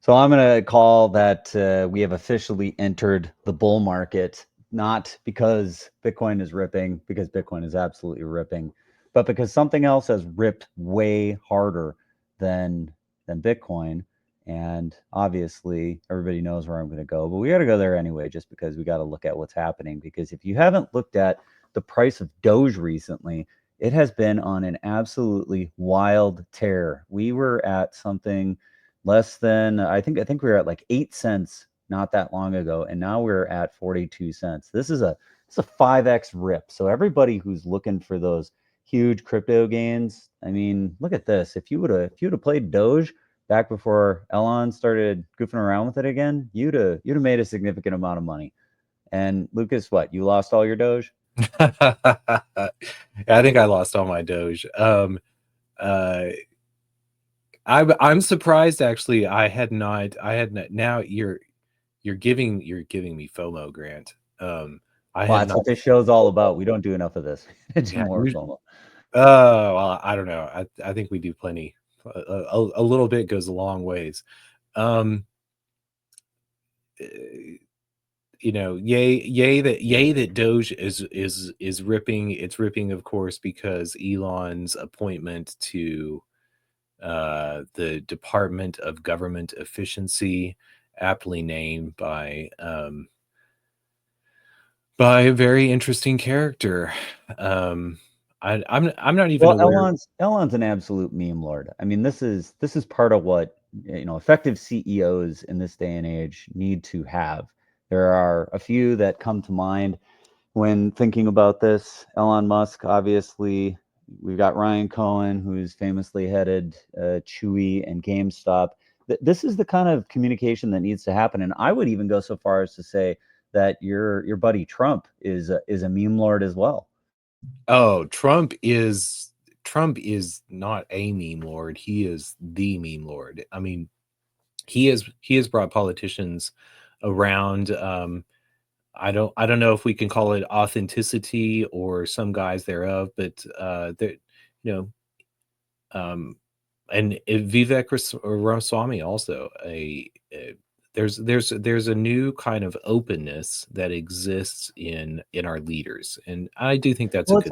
So I'm going to call that we have officially entered the bull market, not because Bitcoin is ripping, because Bitcoin is absolutely ripping, but because something else has ripped way harder than Bitcoin. And obviously, everybody knows where I'm going to go, but we got to go there anyway, just because we got to look at what's happening. Because if you haven't looked at the price of Doge recently, it has been on an absolutely wild tear. We were at something less than I think we were at like 8 cents not that long ago, and now we're at 42 cents. This is a 5x rip. So everybody who's looking for those huge crypto gains, I mean, look at this. If you would have played Doge back before Elon started goofing around with it again, you'd have made a significant amount of money. And Lucas, what? You lost all your Doge? I think I lost all my Doge. Uh, I'm surprised actually. Now you're giving me FOMO, Grant. I Well, had that's not. what this show's all about. We don't do enough of this. It's Yeah. more FOMO. Well, I don't know. I think we do plenty. A little bit goes a long ways. Um, uh, yay that Doge is ripping. It's ripping, of course, because Elon's appointment to the Department of Government Efficiency, aptly named by a very interesting character. I'm not even Well, aware. Elon's an absolute meme lord. I mean, this is part of what effective CEOs in this day and age need to have. There are a few that come to mind when thinking about this. Elon Musk, obviously. We've got Ryan Cohen, who's famously headed Chewy and GameStop. This is the kind of communication that needs to happen. And I would even go so far as to say that your buddy Trump is a meme lord as well. Oh, Trump is not a meme lord. He is the meme lord. I mean, he has brought politicians around. I don't know if we can call it authenticity or some guys thereof, but you know, um, and Vivek Ramaswamy also there's a new kind of openness that exists in our leaders, and I do think that's a Well, good.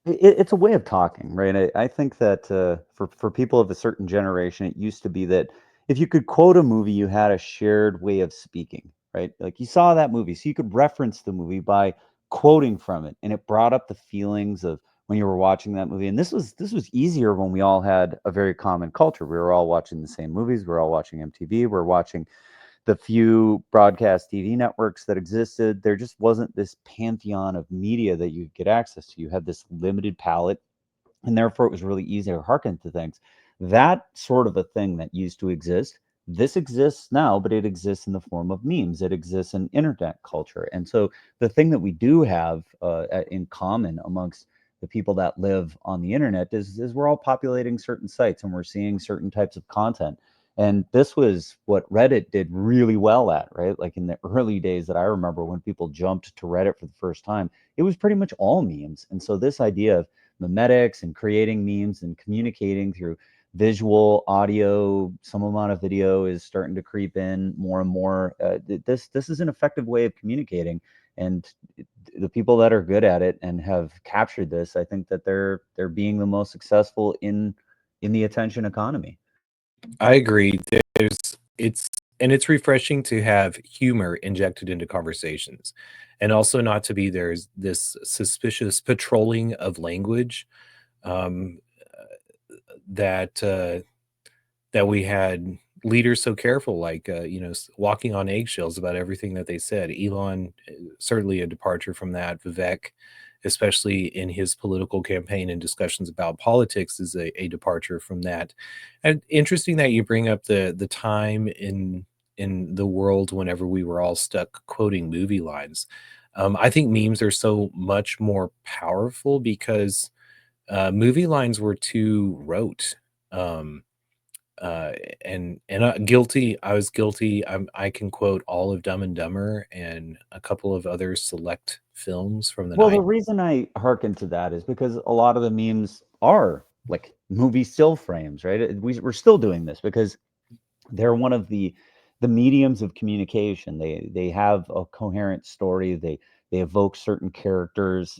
it's a way of talking, right? I think that for people of a certain generation, it used to be that if you could quote a movie, you had a shared way of speaking, right? Like you saw that movie, so you could reference the movie by quoting from it, and it brought up the feelings of when you were watching that movie. And this was easier when we all had a very common culture. We were all watching the same movies. We were all watching MTV. We are watching the few broadcast TV networks that existed. There just wasn't this pantheon of media that you could get access to. You had this limited palette, and therefore it was really easy to hearken to things. That sort of a thing that used to exist, this exists now, but it exists in the form of memes. It exists in internet culture. And so the thing that we do have in common amongst the people that live on the internet is we're all populating certain sites and we're seeing certain types of content. And this was what Reddit did really well at, right? Like in the early days that I remember when people jumped to Reddit for the first time, it was pretty much all memes. And so this idea of memetics and creating memes and communicating through visual, audio, some amount of video is starting to creep in more and more. This is an effective way of communicating, and the people that are good at it and have captured this, I think that they're being the most successful in the attention economy. I agree. It's and it's refreshing to have humor injected into conversations, and also not to be there's this suspicious patrolling of language, um, that that we had leaders so careful, like walking on eggshells about everything that they said. Elon, certainly a departure from that. Vivek, especially in his political campaign and discussions about politics, is a departure from that. And interesting that you bring up the time in the world whenever we were all stuck quoting movie lines. I think memes are so much more powerful because movie lines were too rote. Um, uh, and guilty. I was guilty. I can quote all of Dumb and Dumber and a couple of other select films from the Well, the night. reason I hearken to that is because a lot of the memes are like movie still frames, right? We're still doing this because They're one of the mediums of communication. They have a coherent story. They evoke certain characters.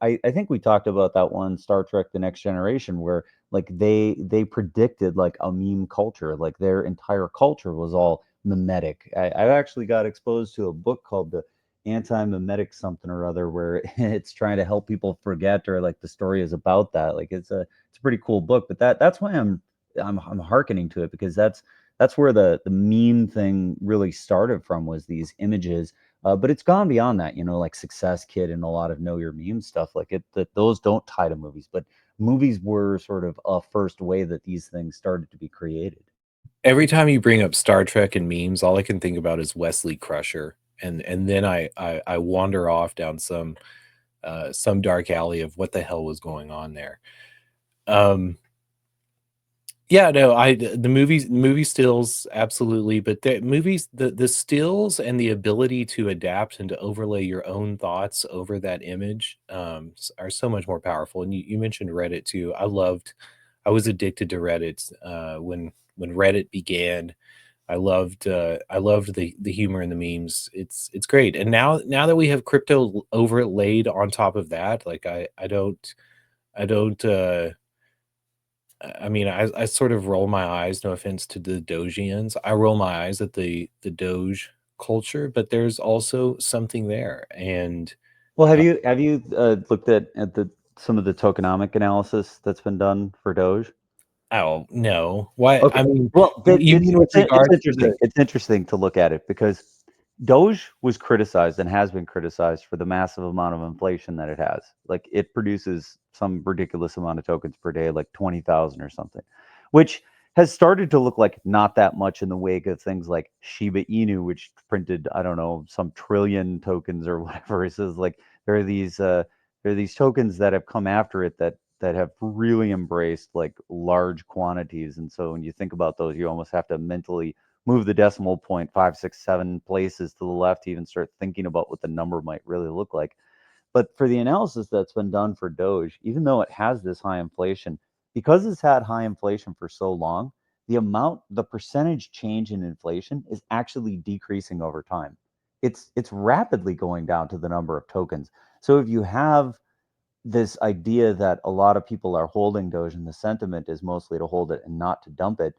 I think we talked about that one Star Trek: The Next Generation, where like they predicted like a meme culture. Like their entire culture was all mimetic. I actually got exposed to a book called the anti-mimetic something or other, where it's trying to help people forget, or like the story is about that. Like it's a pretty cool book. But that's why I'm hearkening to it, because that's where the meme thing really started from, was these images. But it's gone beyond that, like Success Kid and a lot of Know Your Meme stuff. Like that those don't tie to movies, but movies were sort of a first way that these things started to be created. Every time you bring up Star Trek and memes, all I can think about is Wesley Crusher, and then I wander off down some dark alley of what the hell was going on there. Yeah, no, the movie stills, absolutely, but the movies, the stills and the ability to adapt and to overlay your own thoughts over that image, are so much more powerful. And you mentioned Reddit too. I was addicted to Reddit when Reddit began. I loved the humor and the memes. It's great. And now that we have crypto overlaid on top of that, like I don't I mean, I sort of roll my eyes, no offense to the Dojians. I roll my eyes at the Doge culture, but there's also something there. And Well, have uh, you looked at the some of the tokenomic analysis that's been done for Doge? oh no, why? Okay. I mean, Well, you mean with it's regards to interesting. It's interesting to look at it, because Doge was criticized and has been criticized for the massive amount of inflation that it has. Like it produces some ridiculous amount of tokens per day, like 20,000 or something, which has started to look like not that much in the wake of things like Shiba Inu, which printed, I don't know, some trillion tokens or whatever. It says like there are these tokens that have come after it that have really embraced like large quantities. And so when you think about those, you almost have to mentally move the decimal point 5, 6, 7 places to the left to even start thinking about what the number might really look like. But for the analysis that's been done for Doge, even though it has this high inflation, because it's had high inflation for so long, the percentage change in inflation is actually decreasing over time. It's rapidly going down to the number of tokens. So if you have this idea that a lot of people are holding Doge and the sentiment is mostly to hold it and not to dump it,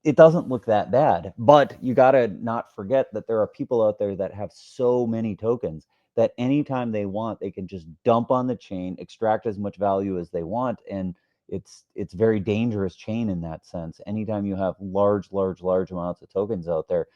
it doesn't look that bad. But you got to not forget that there are people out there that have so many tokens that anytime they want, they can just dump on the chain, extract as much value as they want. And it's very dangerous chain in that sense. Anytime you have large amounts of tokens out there,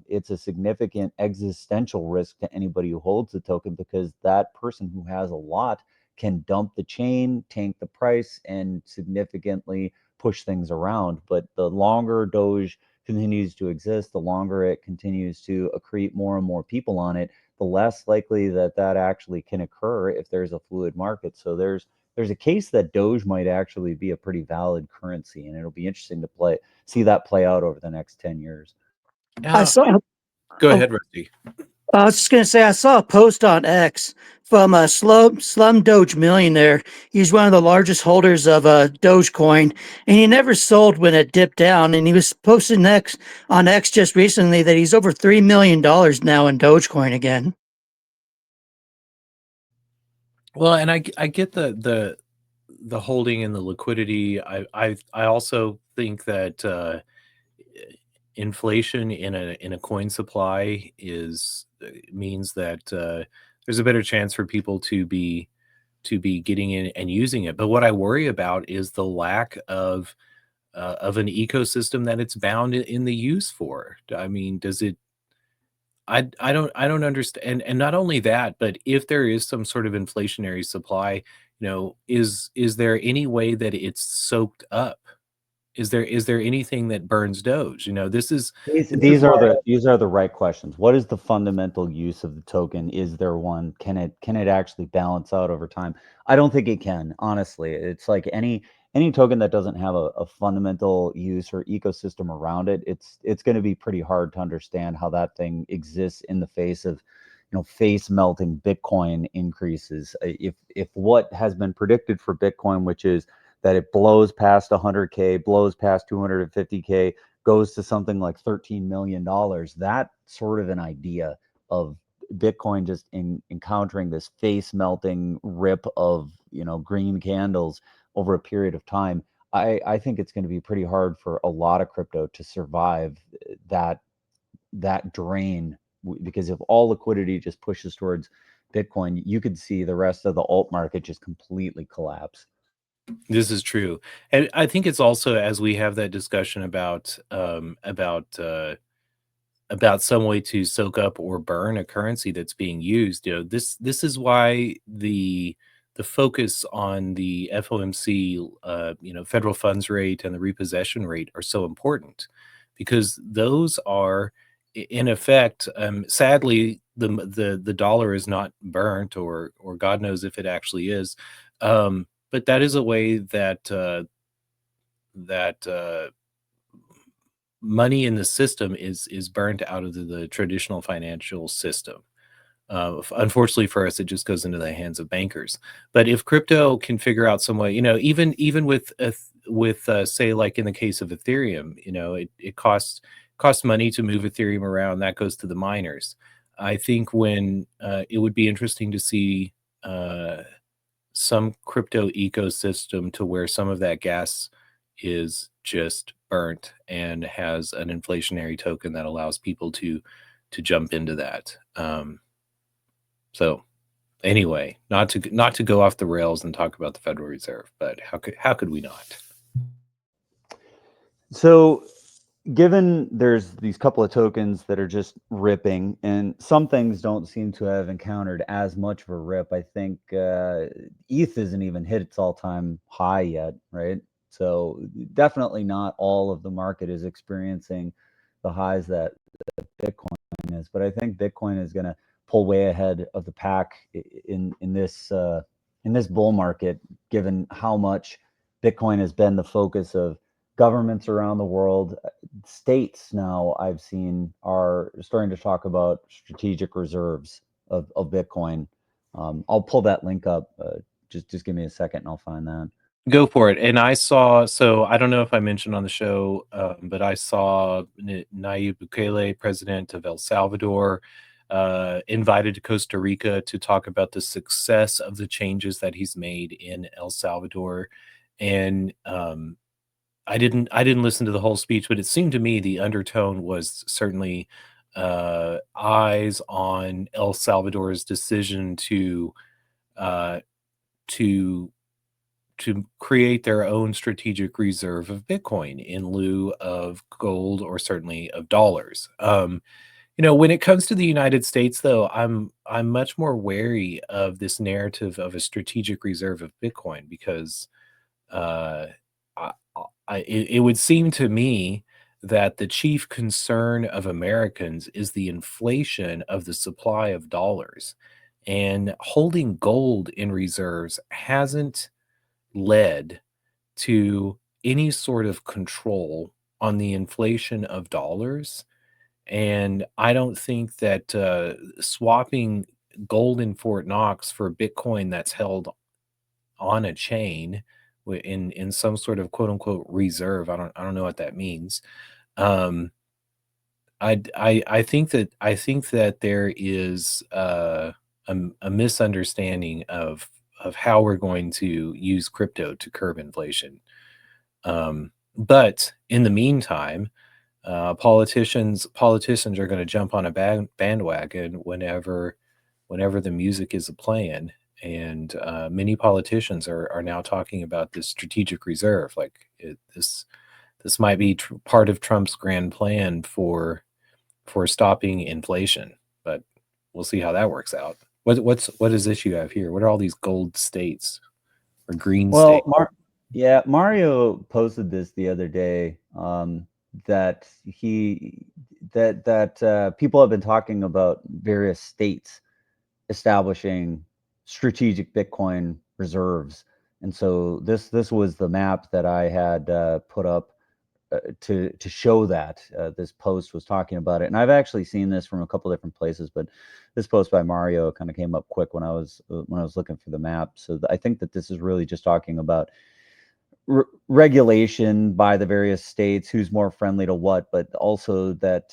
it's a significant existential risk to anybody who holds the token, because that person who has a lot can dump the chain, tank the price, and significantly push things around. But the longer Doge continues to exist, the longer it continues to accrete more and more people on it, the less likely that that actually can occur if there's a fluid market. So there's a case that Doge might actually be a pretty valid currency, and it'll be interesting to see that play out over the next 10 years. I saw. go Oh, ahead, Rusty. I was just gonna say I saw a post on X from a Slum Doge millionaire. He's one of the largest holders of Dogecoin, and he never sold when it dipped down. And he was posting on X just recently that he's over $3 million now in Dogecoin again. Well, and I get the holding and the liquidity. I also think that inflation in a coin supply is means that there's a better chance for people to be getting in and using it. But what I worry about is the lack of an ecosystem that it's bound in the use for. I mean, does it? I don't understand. And not only that, but if there is some sort of inflationary supply, is there any way that it's soaked up? Is there anything that burns Doge? These This is these are why. the right questions. What is the fundamental use of the token? Is there one? Can it actually balance out over time? I don't think it can, honestly. It's like any token that doesn't have a fundamental use or ecosystem around it, it's going to be pretty hard to understand how that thing exists in the face of, face melting Bitcoin increases. If what has been predicted for Bitcoin, which is that it blows past 100K, blows past 250K, goes to something like $13 million. That sort of an idea of Bitcoin just encountering this face melting rip of, green candles over a period of time. I think it's going to be pretty hard for a lot of crypto to survive that drain, because if all liquidity just pushes towards Bitcoin, you could see the rest of the alt market just completely collapse. This is true, and I think it's also, as we have that discussion about some way to soak up or burn a currency that's being used. This is why the focus on the FOMC, federal funds rate and the repossession rate are so important, because those are in effect. Sadly, the dollar is not burnt, or God knows if it actually is. But that is a way that money in the system is burnt out of the traditional financial system. Unfortunately for us, it just goes into the hands of bankers. But if crypto can figure out some way, even with say, like in the case of Ethereum, it costs money to move Ethereum around. That goes to the miners. I think when it would be interesting to see some crypto ecosystem to where some of that gas is just burnt and has an inflationary token that allows people to jump into that. So anyway, not to go off the rails and talk about the Federal Reserve, but how could we not? So, given there's these couple of tokens that are just ripping, and some things don't seem to have encountered as much of a rip, I think ETH hasn't even hit its all-time high yet, right? So definitely not all of the market is experiencing the highs that Bitcoin is, but I think Bitcoin is going to pull way ahead of the pack in this bull market, given how much Bitcoin has been the focus of governments around the world. States now, I've seen, are starting to talk about strategic reserves of Bitcoin. I'll pull that link up. Just give me a second and I'll find that. Go for it. And so I don't know if I mentioned on the show, but I saw Nayib Bukele, president of El Salvador, invited to Costa Rica to talk about the success of the changes that he's made in El Salvador. And I didn't listen to the whole speech, but it seemed to me the undertone was certainly eyes on El Salvador's decision to create their own strategic reserve of Bitcoin in lieu of gold, or certainly of dollars. When it comes to the United States, though, I'm much more wary of this narrative of a strategic reserve of Bitcoin, because it would seem to me that the chief concern of Americans is the inflation of the supply of dollars, and holding gold in reserves hasn't led to any sort of control on the inflation of dollars. And I don't think that swapping gold in Fort Knox for Bitcoin that's held on a chain in some sort of quote unquote reserve, I don't know what that means. I think that there is a misunderstanding of how we're going to use crypto to curb inflation. But in the meantime, politicians are going to jump on a bandwagon whenever the music is playing, and many politicians are now talking about this strategic reserve. Like this might be part of Trump's grand plan for stopping inflation, but we'll see how that works out. What is this you have here? What are all these gold states or green states? Mario posted this the other day, that people have been talking about various states establishing strategic Bitcoin reserves, and so this was the map that I had put up to show that this post was talking about it. And I've actually seen this from a couple different places, but this post by Mario kind of came up quick when I was looking for the map. So I think that this is really just talking about regulation by the various states, who's more friendly to what, but also that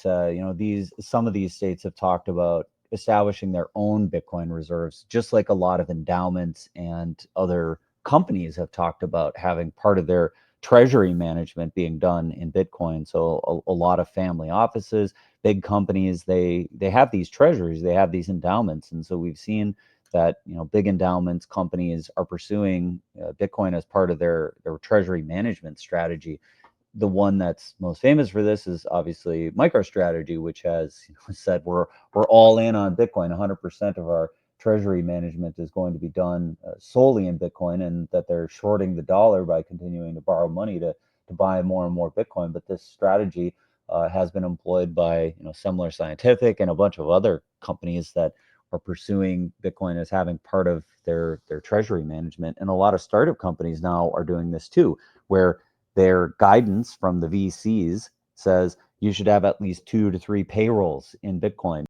some of these states have talked about establishing their own Bitcoin reserves, just like a lot of endowments and other companies have talked about having part of their treasury management being done in Bitcoin. So a lot of family offices, big companies, they have these treasuries, they have these endowments, and so we've seen that big endowments companies are pursuing Bitcoin as part of their treasury management strategy. The one that's most famous for this is obviously Microstrategy, which has said we're all in on Bitcoin. 100% of our treasury management is going to be done solely in Bitcoin, and that they're shorting the dollar by continuing to borrow money to buy more and more Bitcoin. But this strategy has been employed by Similar Scientific and a bunch of other companies that are pursuing Bitcoin as having part of their treasury management. And a lot of startup companies now are doing this too, where their guidance from the VCs says you should have at least 2 to 3 payrolls in Bitcoin,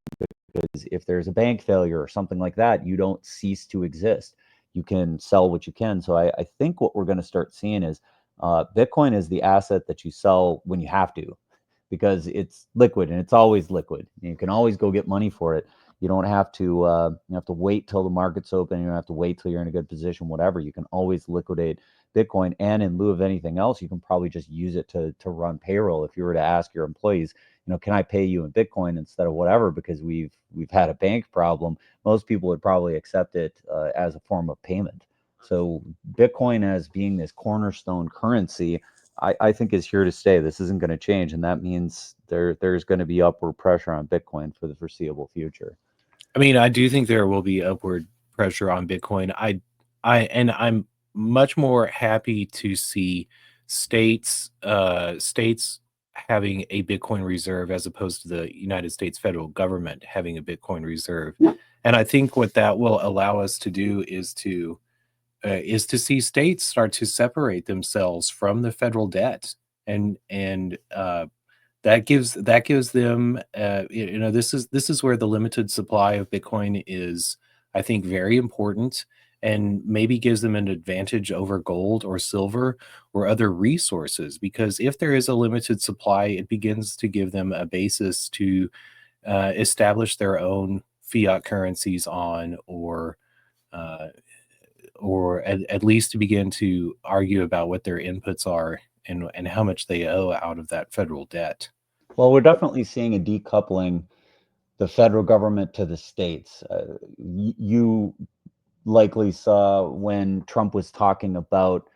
because if there's a bank failure or something like that, you don't cease to exist. You can sell what you can. So I think what we're going to start seeing is Bitcoin is the asset that you sell when you have to, because it's liquid and it's always liquid. You can always go get money for it. You don't have to wait till the market's open. You don't have to wait till you're in a good position, whatever. You can always liquidate Bitcoin, and in lieu of anything else, you can probably just use it to run payroll. If you were to ask your employees, can I pay you in Bitcoin instead of whatever, because we've had a bank problem, most people would probably accept it as a form of payment. So Bitcoin as being this cornerstone currency, I think is here to stay. This isn't going to change, and that means there's going to be upward pressure on Bitcoin for the foreseeable future. I mean, I do think there will be upward pressure on Bitcoin. I'm much more happy to see states having a Bitcoin reserve as opposed to the United States federal government having a Bitcoin reserve. And I think what that will allow us to do is to see states start to separate themselves from the federal debt, and that gives them this is where the limited supply of Bitcoin is, I think, very important, and maybe gives them an advantage over gold or silver or other resources, because if there is a limited supply, it begins to give them a basis to establish their own fiat currencies on, or at least to begin to argue about what their inputs are and how much they owe out of that federal debt. Well, we're definitely seeing a decoupling the federal government to the states. You likely saw when Trump was talking about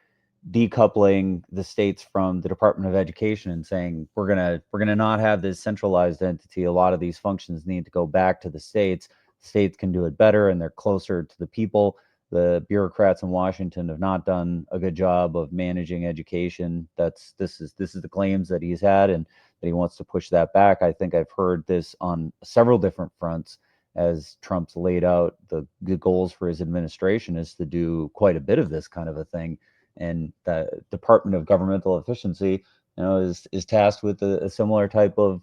decoupling the states from the Department of Education and saying we're gonna not have this centralized entity. A lot of these functions need to go back to the states. States can do it better, and they're closer to the people. The bureaucrats in Washington have not done a good job of managing education. This is the claims that he's had, and that he wants to push that back. I think I've heard this on several different fronts, as Trump's laid out the goals for his administration is to do quite a bit of this kind of a thing. And the Department of Governmental Efficiency, is tasked with a similar type of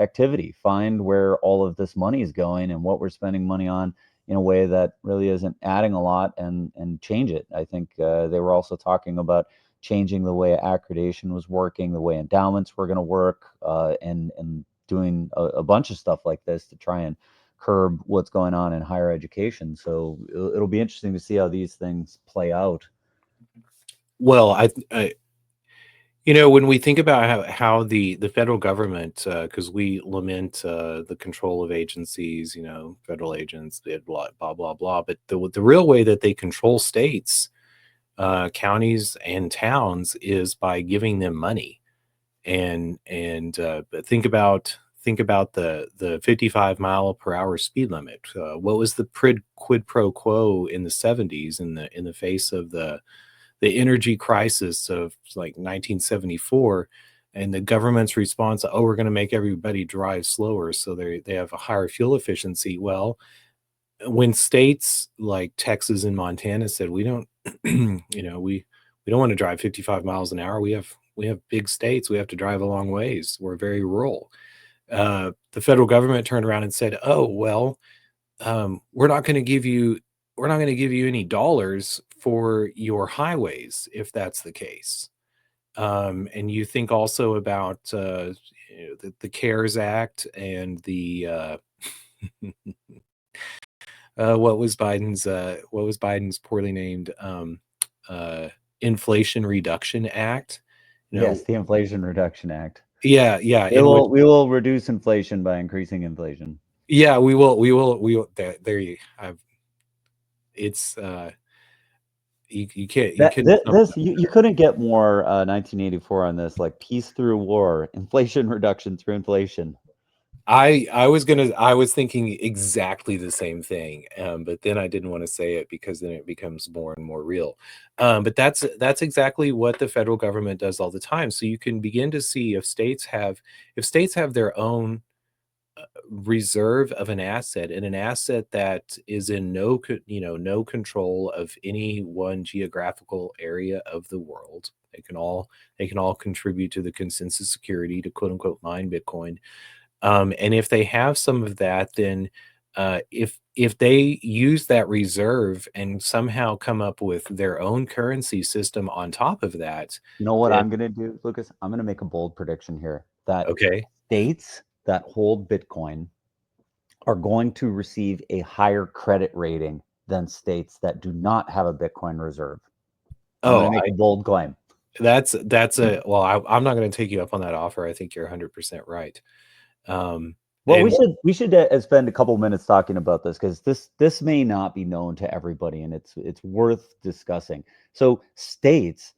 activity. Find where all of this money is going and what we're spending money on in a way that really isn't adding a lot, and change it. I think they were also talking about changing the way accreditation was working, the way endowments were going to work, and doing a bunch of stuff like this to try and curb what's going on in higher education. So it'll be interesting to see how these things play out. Well, when we think about how the federal government, because we lament the control of agencies, federal agents, blah blah blah blah, but the real way that they control states, counties, and towns is by giving them money. And think about the 55 mile per hour speed limit. What was the quid pro quo in the 70s in the face of the energy crisis of like 1974, and the government's response, oh, we're going to make everybody drive slower so they have a higher fuel efficiency. Well, when states like Texas and Montana said we don't we don't want to drive 55 miles an hour, we have big states, we have to drive a long ways, we're very rural, the federal government turned around and said, oh, well, we're not going to give you any dollars for your highways if that's the case. And you think also about the CARES Act and the what was Biden's poorly named Inflation Reduction Act? Yes, the Inflation Reduction Act. Yeah, we will reduce inflation by increasing inflation. Yeah, we will. There you have. It's you can't you couldn't get more 1984 on this, like peace through war, inflation reduction through inflation. I was thinking exactly the same thing, but then I didn't want to say it because then it becomes more and more real. But that's exactly what the federal government does all the time. So you can begin to see if states have their own reserve of an asset, and an asset that is in no control of any one geographical area of the world. They can all contribute to the consensus security to quote unquote mine Bitcoin. And if they have some of that, then if they use that reserve and somehow come up with their own currency system on top of that, you know what I'm going to do, Lucas? I'm going to make a bold prediction here that states that hold Bitcoin are going to receive a higher credit rating than states that do not have a Bitcoin reserve. I'm going to make a bold claim. That's well, I'm not going to take you up on that offer. I think you're 100% right. Well, we should spend a couple minutes talking about this, because this may not be known to everybody, and it's worth discussing. So states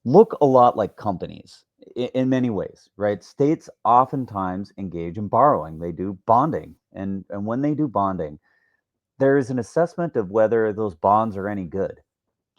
look a lot like companies in many ways, right? States oftentimes engage in borrowing. They do bonding, and when they do bonding, there is an assessment of whether those bonds are any good.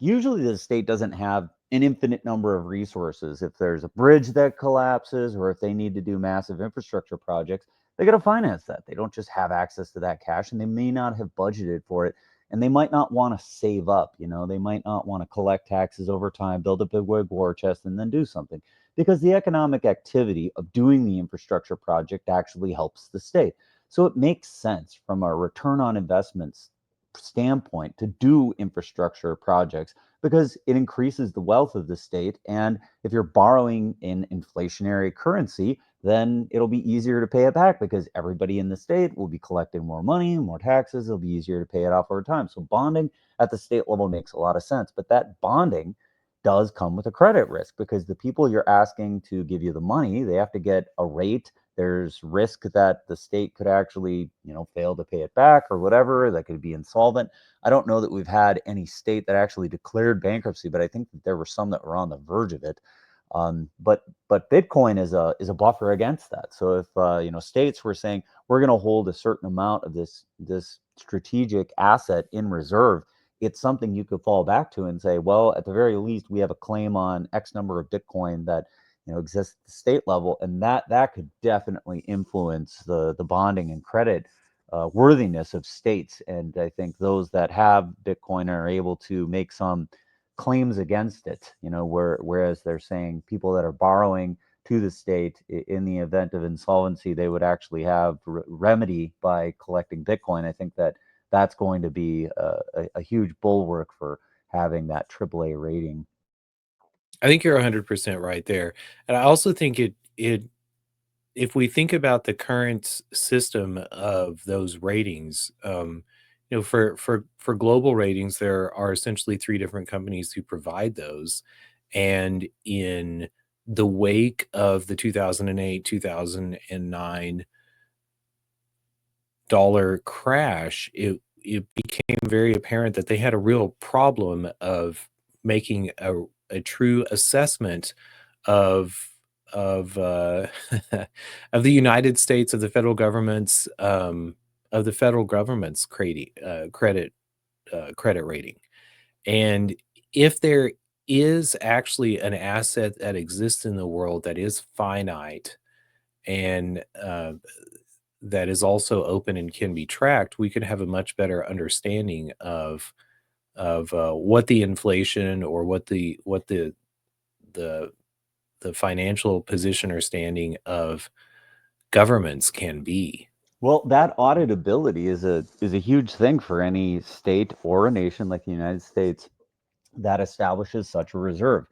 Usually the state doesn't have an infinite number of resources. If there's a bridge that collapses, or if they need to do massive infrastructure projects, they got to finance that. They don't just have access to that cash, and they may not have budgeted for it. And they might not want to save up. They might not want to collect taxes over time, build a big war chest, and then do something, because the economic activity of doing the infrastructure project actually helps the state. So it makes sense from a return on investments standpoint to do infrastructure projects, because it increases the wealth of the state. And if you're borrowing in inflationary currency, then it'll be easier to pay it back, because everybody in the state will be collecting more money, more taxes. It'll be easier to pay it off over time. So bonding at the state level makes a lot of sense. But that bonding does come with a credit risk, because the people you're asking to give you the money, they have to get a rate. There's risk that the state could actually, fail to pay it back or whatever. That could be insolvent. I don't know that we've had any state that actually declared bankruptcy, but I think that there were some that were on the verge of it. But Bitcoin is a buffer against that. So if states were saying we're going to hold a certain amount of this strategic asset in reserve, it's something you could fall back to and say, well, at the very least, we have a claim on X number of Bitcoin that exists at the state level, and that could definitely influence the bonding and credit worthiness of states. And I think those that have Bitcoin are able to make some claims against it, whereas they're saying people that are borrowing to the state in the event of insolvency, they would actually have remedy by collecting Bitcoin. I think that's going to be a huge bulwark for having that AAA rating. I think you're 100% right there. And I also think if we think about the current system of those ratings, for global ratings, there are essentially three different companies who provide those. And in the wake of the 2008, 2009 dollar crash, it became very apparent that they had a real problem of making a true assessment of of of the United States, of the federal government's credit rating. And if there is actually an asset that exists in the world that is finite, and that is also open and can be tracked, we could have a much better understanding of what the inflation, or what the financial position or standing of governments can be. Well, that auditability is a huge thing for any state or a nation like the United States that establishes such a reserve.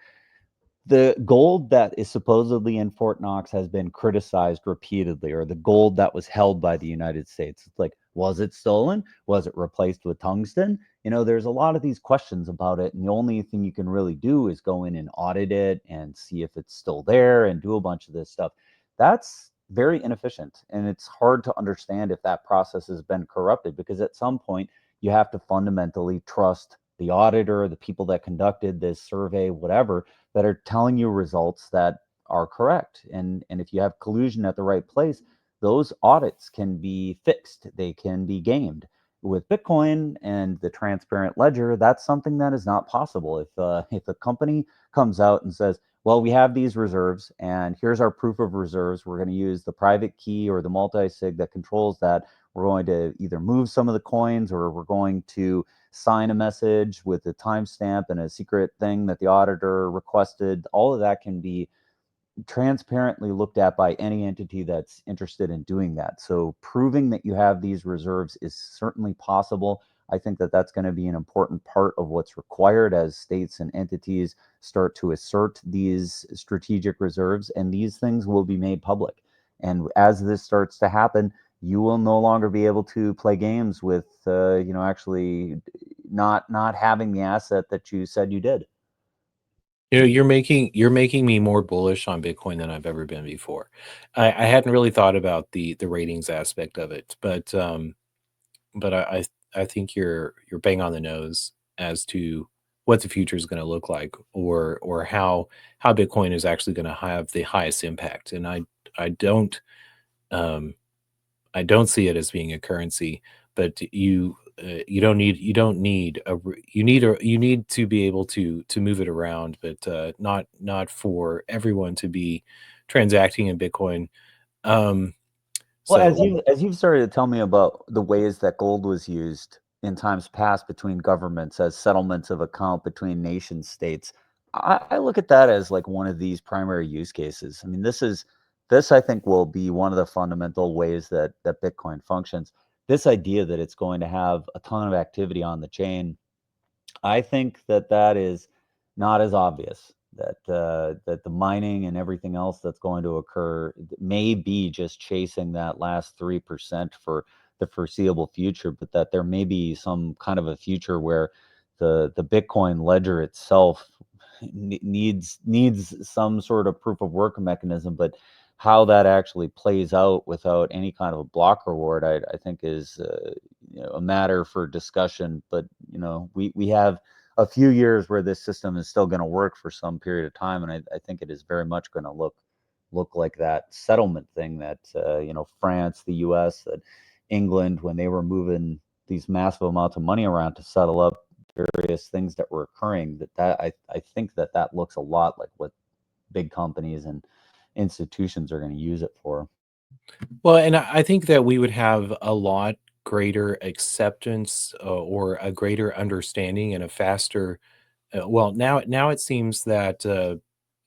The gold that is supposedly in Fort Knox has been criticized repeatedly, or the gold that was held by the United States. It's like, was it stolen? Was it replaced with tungsten? There's a lot of these questions about it, and the only thing you can really do is go in and audit it and see if it's still there and do a bunch of this stuff. That's very inefficient, and it's hard to understand if that process has been corrupted, because at some point you have to fundamentally trust the auditor, the people that conducted this survey, whatever, that are telling you results that are correct. And if you have collusion at the right place, those audits can be fixed. They can be gamed. With Bitcoin and the transparent ledger, that's something that is not possible. If a company comes out and says, well, we have these reserves, and here's our proof of reserves. We're going to use the private key or the multi-sig that controls that. We're going to either move some of the coins, or we're going to sign a message with a timestamp and a secret thing that the auditor requested. All of that can be transparently looked at by any entity that's interested in doing that. So proving that you have these reserves is certainly possible. I think that that's going to be an important part of what's required as states and entities start to assert these strategic reserves, and these things will be made public. And as this starts to happen, you will no longer be able to play games with, actually not having the asset that you said you did. You're making me more bullish on Bitcoin than I've ever been before. I hadn't really thought about the ratings aspect of it, but I think you're bang on the nose as to what the future is going to look like, or how Bitcoin is actually going to have the highest impact. And I don't um, I don't see it as being a currency, but you need to be able to move it around, but not for everyone to be transacting in Bitcoin. Um, Well, so as you've started to tell me about the ways that gold was used in times past between governments as settlements of account between nation states, I look at that as like one of these primary use cases. I mean, this I think will be one of the fundamental ways that Bitcoin functions. This idea that it's going to have a ton of activity on the chain, I think that that is not as obvious. That the mining and everything else that's going to occur may be just chasing that last 3% for the foreseeable future, but that there may be some kind of a future where the Bitcoin ledger itself needs some sort of proof of work mechanism. But how that actually plays out without any kind of a block reward, I think is a matter for discussion. But we have a few years where this system is still going to work for some period of time, and I think it is very much going to look like that settlement thing that France, the U.S., that England, when they were moving these massive amounts of money around to settle up various things that were occurring. I think that looks a lot like what big companies and institutions are going to use it for. well, and I think that we would have a lot greater acceptance, or a greater understanding and a faster. Well, now it seems that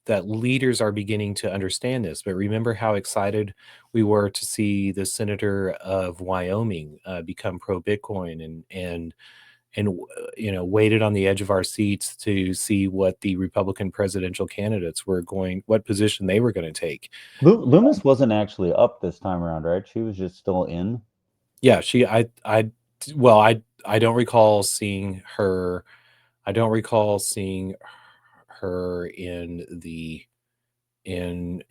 that leaders are beginning to understand this. But remember how excited we were to see the senator of Wyoming become pro Bitcoin, and waited on the edge of our seats to see what the Republican presidential candidates were going, what position they were going to take. Loomis wasn't actually up this time around, right? She was just still in. Yeah, well, I don't recall seeing her. I don't recall seeing her in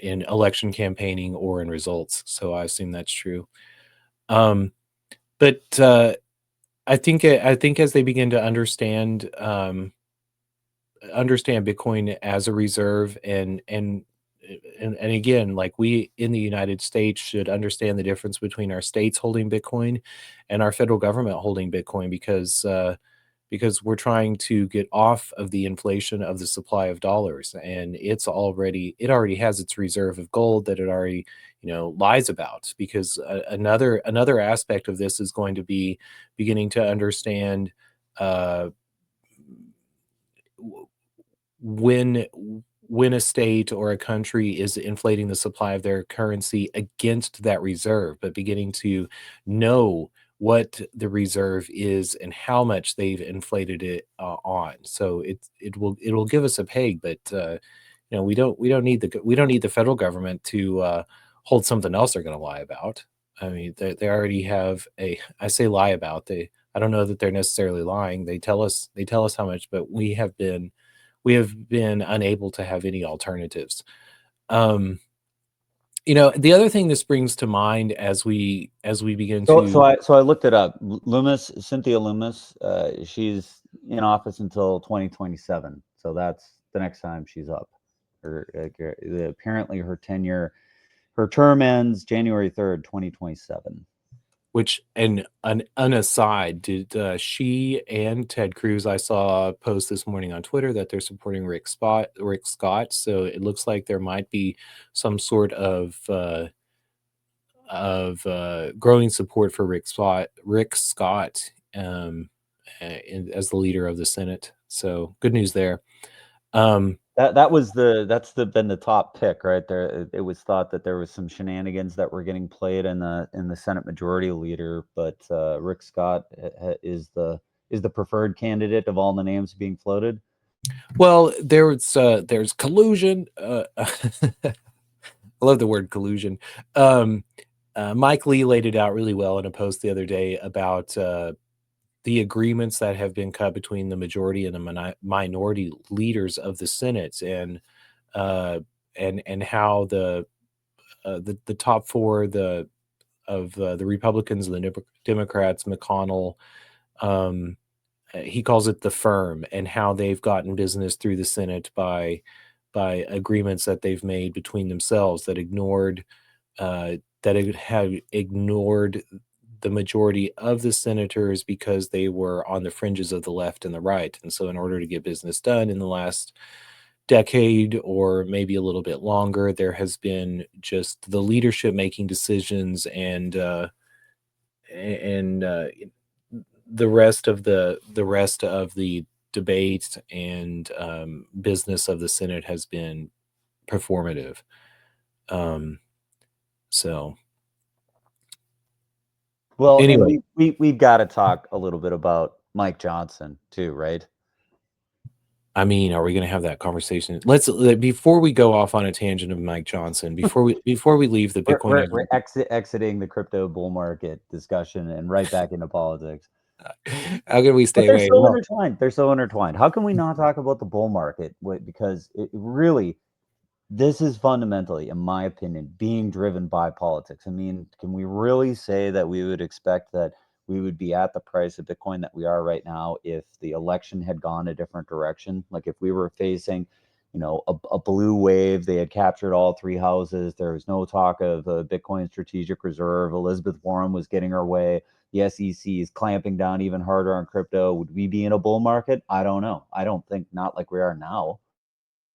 election campaigning or in results. So I assume that's true. Um, but I think as they begin to understand Bitcoin as a reserve, and again, like, we in the United States should understand the difference between our states holding Bitcoin and our federal government holding Bitcoin, because we're trying to get off of the inflation of the supply of dollars, and it already has its reserve of gold that it already lies about. Because another aspect of this is going to be beginning to understand uh, when when a state or a country is inflating the supply of their currency against that reserve, but beginning to know what the reserve is and how much they've inflated it on. So it will give us a peg, but we don't need the federal government to hold something else they're going to lie about. I mean, they already have I say lie about, I don't know that they're necessarily lying. They tell us how much, but we have been unable to have any alternatives. The other thing this brings to mind as we begin to So I looked it up. Cynthia Lummis, she's in office until 2027. So that's the next time she's up. Apparently her term ends January 3rd, 2027. which, and an aside, did she and Ted Cruz, I saw a post this morning on Twitter that they're supporting Rick Scott. So it looks like there might be some sort of growing support for Rick Scott as the leader of the Senate. So good news there. That's been the top pick right there. It was thought that there was some shenanigans that were getting played in the Senate Majority Leader, but Rick Scott is the preferred candidate of all the names being floated. Well, there's collusion. I love the word collusion. Mike Lee laid it out really well in a post the other day about the agreements that have been cut between the majority and the minority leaders of the Senate, and how the top four of the Republicans and the Democrats, McConnell, he calls it the firm, and how they've gotten business through the Senate by agreements that they've made between themselves that have ignored the majority of the senators because they were on the fringes of the left and the right. And so in order to get business done in the last decade, or maybe a little bit longer, there has been just the leadership making decisions, and the rest of the debate and business of the Senate has been performative. So Well, anyway, we've got to talk a little bit about Mike Johnson too, right? I mean, are we going to have that conversation? Before we go off on a tangent of Mike Johnson, before we leave the Bitcoin, we're exiting the crypto bull market discussion and right back into politics. How can we stay But away? intertwined. They're so intertwined. How can we not talk about the bull market? Because it really, this is fundamentally, in my opinion, being driven by politics. I mean, can we really say that we would expect that we would be at the price of Bitcoin that we are right now if the election had gone a different direction? Like if we were facing, a blue wave, they had captured all three houses. There was no talk of a Bitcoin strategic reserve. Elizabeth Warren was getting her way. The SEC is clamping down even harder on crypto. Would we be in a bull market? I don't know. I don't think not like we are now.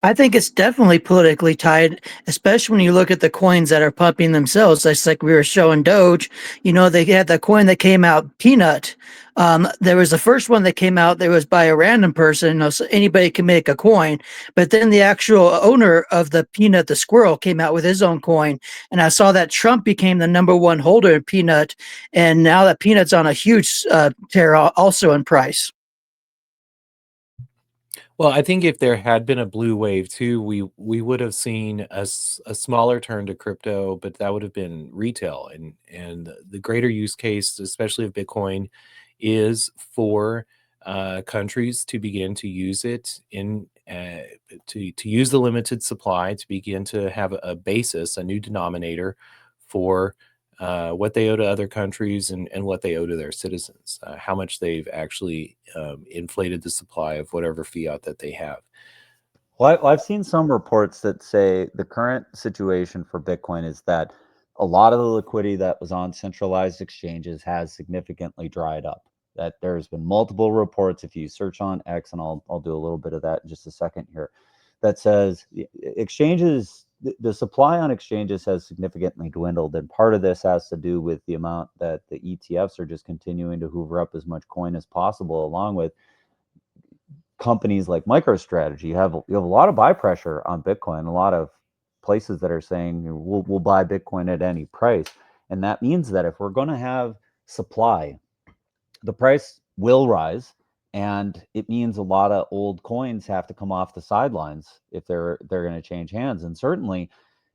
I think it's definitely politically tied, especially when you look at the coins that are pumping themselves. Just like we were showing Doge, they had the coin that came out, Peanut. There was the first one that came out, there was by a random person, so anybody can make a coin. But then the actual owner of the Peanut, the squirrel, came out with his own coin. And I saw that Trump became the number one holder of Peanut. And now that Peanut's on a huge tear also in price. Well, I think if there had been a blue wave too, we would have seen a smaller turn to crypto, but that would have been retail, and the greater use case, especially of Bitcoin, is for countries to begin to use it to use the limited supply, to begin to have a basis, a new denominator for what they owe to other countries, and what they owe to their citizens, how much they've actually inflated the supply of whatever fiat that they have. Well, I've seen some reports that say the current situation for Bitcoin is that a lot of the liquidity that was on centralized exchanges has significantly dried up. That there's been multiple reports. If you search on X, and I'll do a little bit of that in just a second here, that says exchanges, the supply on exchanges has significantly dwindled, and part of this has to do with the amount that the ETFs are just continuing to hoover up as much coin as possible, along with companies like MicroStrategy. You have a lot of buy pressure on Bitcoin. A lot of places that are saying we'll buy Bitcoin at any price, and that means that if we're going to have supply, the price will rise, and it means a lot of old coins have to come off the sidelines if they're going to change hands. And certainly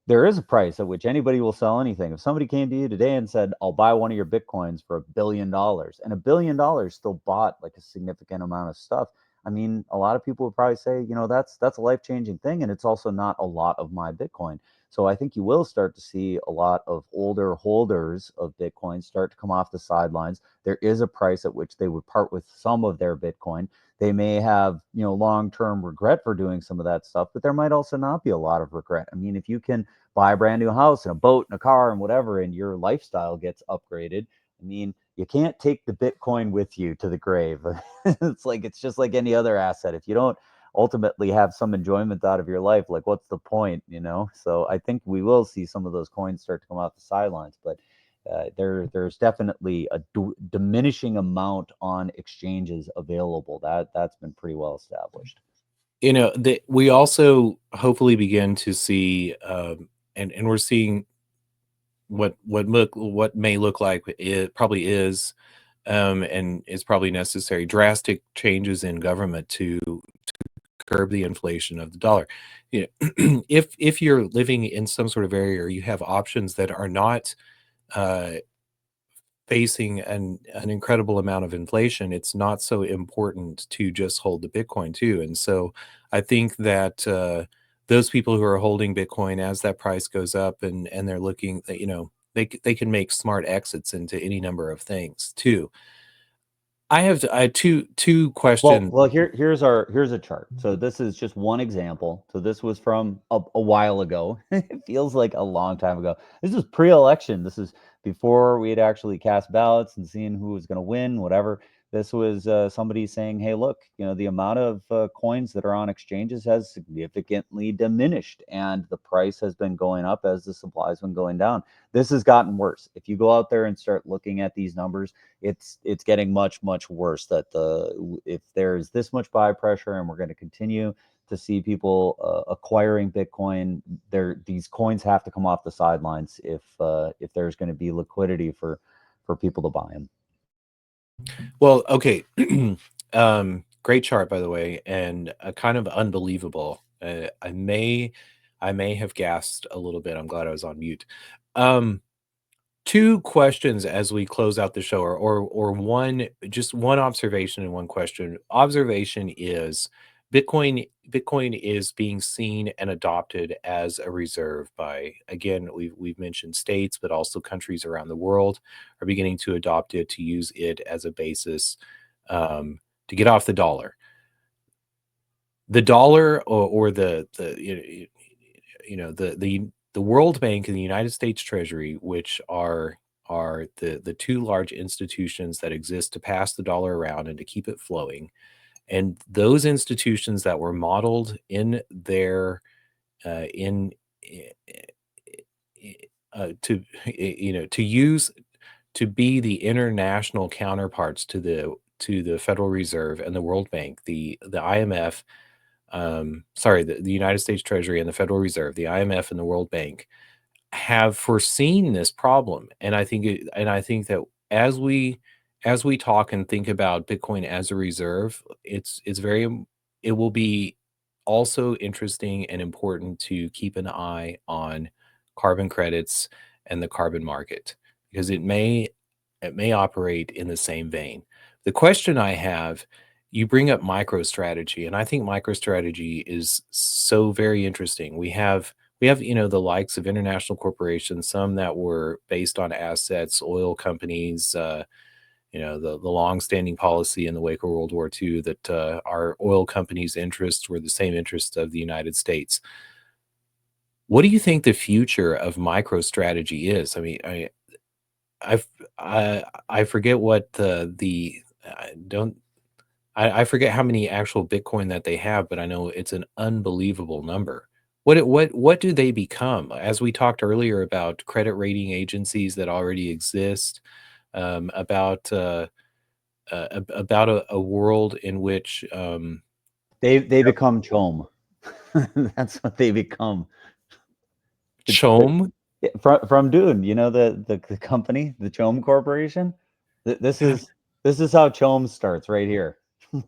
there is a price at which anybody will sell anything. If somebody came to you today and said, I'll buy one of your Bitcoins for $1 billion, and $1 billion still bought like a significant amount of stuff, I mean, a lot of people would probably say, that's a life-changing thing, and it's also not a lot of my Bitcoin. So I think you will start to see a lot of older holders of Bitcoin start to come off the sidelines. There is a price at which they would part with some of their Bitcoin. They may have, long-term regret for doing some of that stuff, but there might also not be a lot of regret. I mean, if you can buy a brand new house and a boat and a car and whatever, and your lifestyle gets upgraded, I mean, you can't take the Bitcoin with you to the grave. It's just like any other asset. If you don't ultimately have some enjoyment out of your life, like what's the point, So I think we will see some of those coins start to come off the sidelines, but there's definitely a diminishing amount on exchanges available. That's been pretty well established. We also hopefully begin to see, and we're seeing what may look like it probably is, and is probably necessary, drastic changes in government to curb the inflation of the dollar. If you're living in some sort of area, or you have options that are not facing an incredible amount of inflation, it's not so important to just hold the Bitcoin too. And so I think that those people who are holding Bitcoin as that price goes up, and they're looking that, they can make smart exits into any number of things too. I have two questions. Well, here's a chart. So this is just one example. So this was from a while ago. It feels like a long time ago. This is pre-election. This is before we had actually cast ballots and seen who was going to win, whatever. This was somebody saying, hey, look, the amount of coins that are on exchanges has significantly diminished, and the price has been going up as the supply has been going down. This has gotten worse. If you go out there and start looking at these numbers, it's getting much worse. That if there's this much buy pressure, and we're going to continue to see people acquiring Bitcoin, these coins have to come off the sidelines if there's going to be liquidity for people to buy them. Well, okay. Great chart, by the way, and kind of unbelievable. I may have gasped a little bit. I'm glad I was on mute. Two questions as we close out the show, or one observation and one question. Observation is Bitcoin is being seen and adopted as a reserve by, again, we've mentioned states, but also countries around the world are beginning to adopt it, to use it as a basis to get off the dollar. The dollar, or the World Bank and the United States Treasury, which are the two large institutions that exist to pass the dollar around and to keep it flowing. And those institutions that were modeled in their to be the international counterparts to the Federal Reserve and the World Bank, the IMF, the United States Treasury and the Federal Reserve, the IMF and the World Bank, have foreseen this problem. And I think that as we talk and think about Bitcoin as a reserve, it will be also interesting and important to keep an eye on carbon credits and the carbon market, because it may operate in the same vein. The question I have, you bring up MicroStrategy, and I think MicroStrategy is so very interesting. We have the likes of international corporations, some that were based on assets, oil companies, the long-standing policy in the wake of World War II that our oil companies' interests were the same interests of the United States. What do you think the future of MicroStrategy is? I mean, I forget what I forget how many actual Bitcoin that they have, but I know it's an unbelievable number. What do they become? As we talked earlier about credit rating agencies that already exist, about a world in which they become CHOAM. That's what they become. CHOAM From Dune, the company, the CHOAM Corporation. This is how CHOAM starts right here.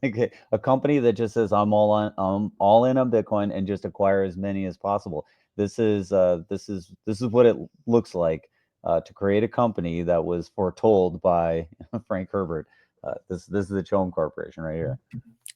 Like a company that just says I'm all in on Bitcoin and just acquire as many as possible. This is what it looks like to create a company that was foretold by Frank Herbert. This is the Chome Corporation right here.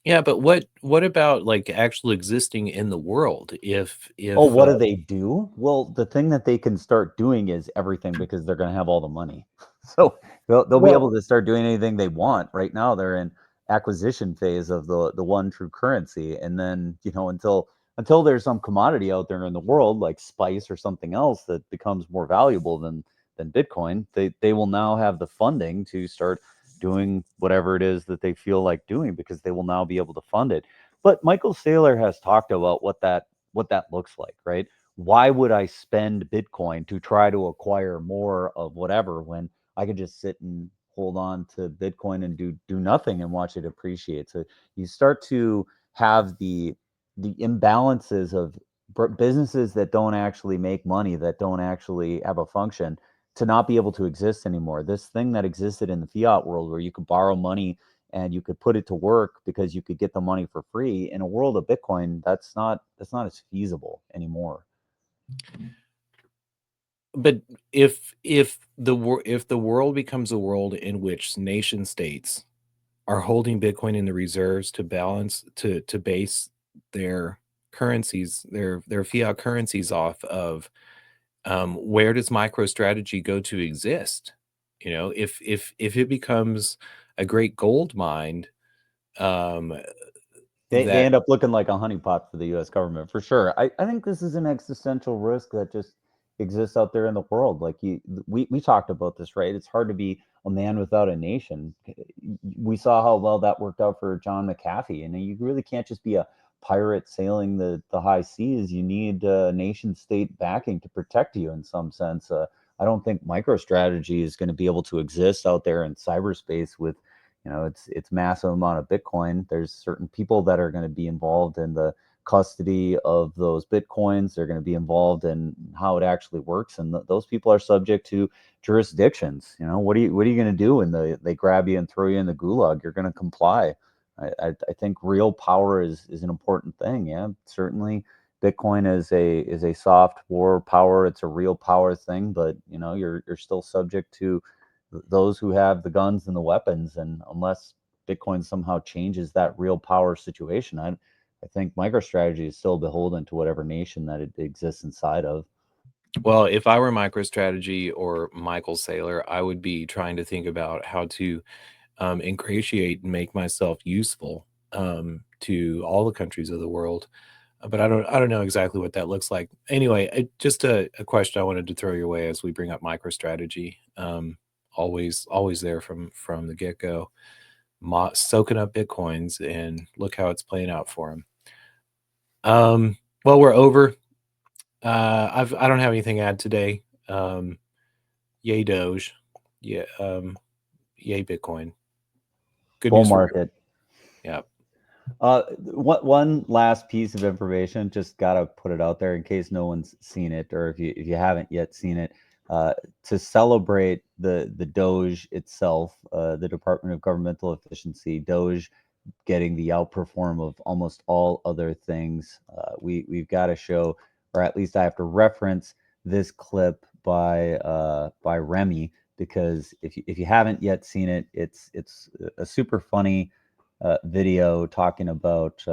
Yeah, but what about like actually existing in the world? Oh, what do they do? Well, the thing that they can start doing is everything because they're going to have all the money. So they'll be able to start doing anything they want. Right now, they're in acquisition phase of the one true currency, and then until there's some commodity out there in the world like spice or something else that becomes more valuable than Bitcoin, they will now have the funding to start doing whatever it is that they feel like doing because they will now be able to fund it. But Michael Saylor has talked about what that looks like, right? Why would I spend Bitcoin to try to acquire more of whatever when I could just sit and hold on to Bitcoin and do nothing and watch it appreciate? So you start to have the imbalances of businesses that don't actually make money, that don't actually have a function, to not be able to exist anymore. This thing that existed in the fiat world where you could borrow money and you could put it to work because you could get the money for free, in a world of Bitcoin, that's not as feasible anymore. But if the world becomes a world in which nation states are holding Bitcoin in the reserves to balance to base their currencies, their fiat currencies off of, where does MicroStrategy go to exist? If it becomes a great gold mine, um, They that end up looking like a honeypot for the U.S. government for sure. I think this is an existential risk that just exists out there in the world. Like we talked about this, right? It's hard to be a man without a nation. We saw how well that worked out for John McAfee, and you really can't just be a pirate sailing the high seas. You need nation state backing to protect you in some sense. I don't think MicroStrategy is going to be able to exist out there in cyberspace with it's massive amount of Bitcoin. There's certain people that are going to be involved in the custody of those Bitcoins. They're going to be involved in how it actually works, and those people are subject to jurisdictions. What are you going to do when they grab you and throw you in the gulag? You're going to comply. I think real power is an important thing. Yeah, certainly Bitcoin is a soft war power. It's a real power thing, but you're still subject to those who have the guns and the weapons. And unless Bitcoin somehow changes that real power situation, I think MicroStrategy is still beholden to whatever nation that it exists inside of. Well, if I were MicroStrategy or Michael Saylor, I would be trying to think about how to ingratiate and make myself useful to all the countries of the world. But I don't know exactly what that looks like. Anyway, just a question I wanted to throw your way as we bring up MicroStrategy. Always there from the get go, soaking up Bitcoins, and look how it's playing out for him. Well, we're over. I don't have anything to add today. Yay Doge, yeah. Yay Bitcoin. Good Bull news for market. yeah. One last piece of information, just gotta put it out there in case no one's seen it, or if you haven't yet seen it. To celebrate the DOGE itself, the Department of Governmental Efficiency, DOGE getting the outperform of almost all other things. We've got to show, or at least I have to reference this clip by Remy, because if you haven't yet seen it, it's a super funny video talking about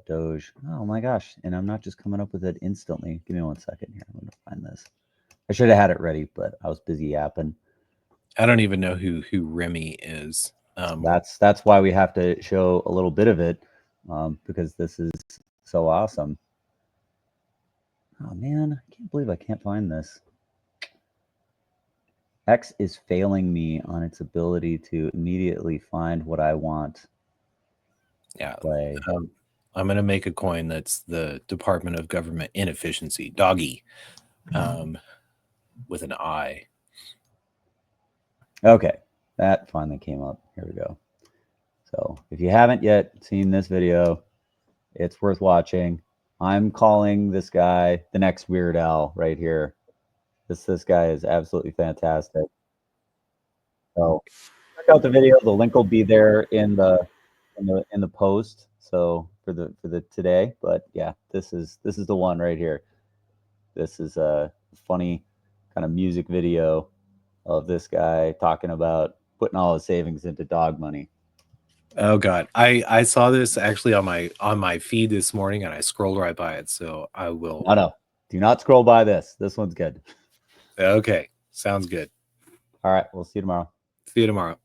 Doge. Oh my gosh! And I'm not just coming up with it instantly. Give me 1 second here. I'm gonna find this. I should have had it ready, but I was busy yapping. I don't even know who Remy is. That's why we have to show a little bit of it, because this is so awesome. Oh man, I can't believe I can't find this. X is failing me on its ability to immediately find what I want. Yeah. Play. I'm going to make a coin that's the Department of Government Inefficiency, doggy, with an I. Okay, that finally came up. Here we go. So if you haven't yet seen this video, it's worth watching. I'm calling this guy the next Weird Al right here. This guy is absolutely fantastic. So check out the video. The link will be there in the post. So for the today, but yeah, this is the one right here. This is a funny kind of music video of this guy talking about putting all his savings into dog money. Oh God, I saw this actually on my feed this morning, and I scrolled right by it. So I will. No, do not scroll by this. This one's good. Okay, sounds good. All right, we'll see you tomorrow. See you tomorrow.